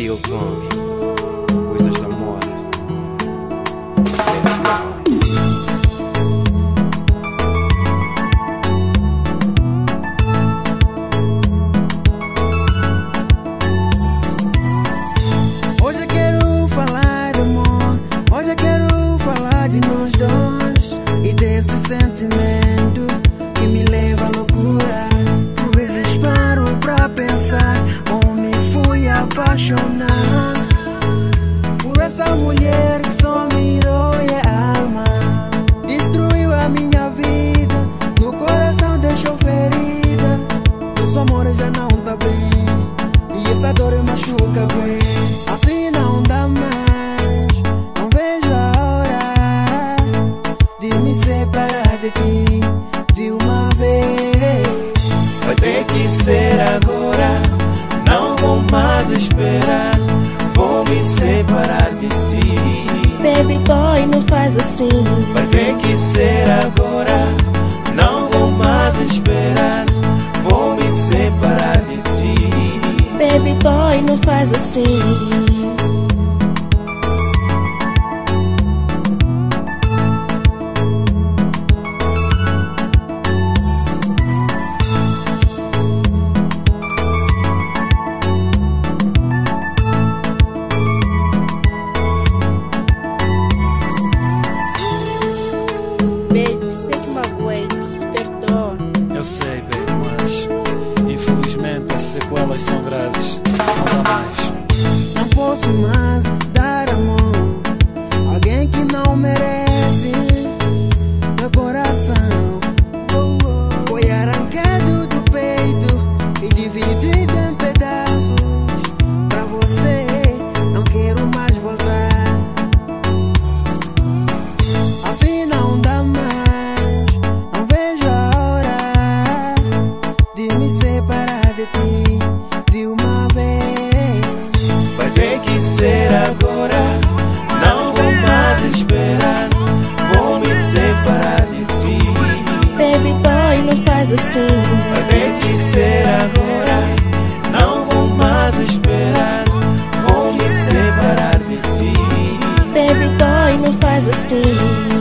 Wilson, coisas da moda. Let's go. Hoje eu quero falar de amor, hoje eu quero falar de nós dois e desse sentimento que me leva à loucura. Por vezes paro pra pensar como me fui apaixonar por essa mulher que só mirou e ama. Destruiu a minha vida, no coração deixou ferida. Nosso amor já não tá bem e essa dor machuca bem. Assim não dá mais, não vejo a hora de me separar de ti de uma vez. Vai ter que ser agora, não vou mais esperar. Vou me separar de ti. Baby boy, não faz assim. Vai ter que ser agora, não vou mais esperar. Vou me separar de ti. Baby boy, não faz assim. Baby, sei que magoei, perdoa. Eu sei, baby, mas infelizmente as sequelas são graves. Não dá mais. Não posso mais dar amor a alguém que não merece. Meu coração foi arrancado do peito e dividido em pedaços. Pra você não quero mais voltar. Assim não dá mais, não vejo a hora de me separar de ti de uma vez. Vai ter que ser agora, não vou mais esperar. Vou me separar de ti. Baby boy, não faz assim. Vai ter que ser agora, não vou mais esperar. Vou me separar de ti. Baby boy, não faz assim.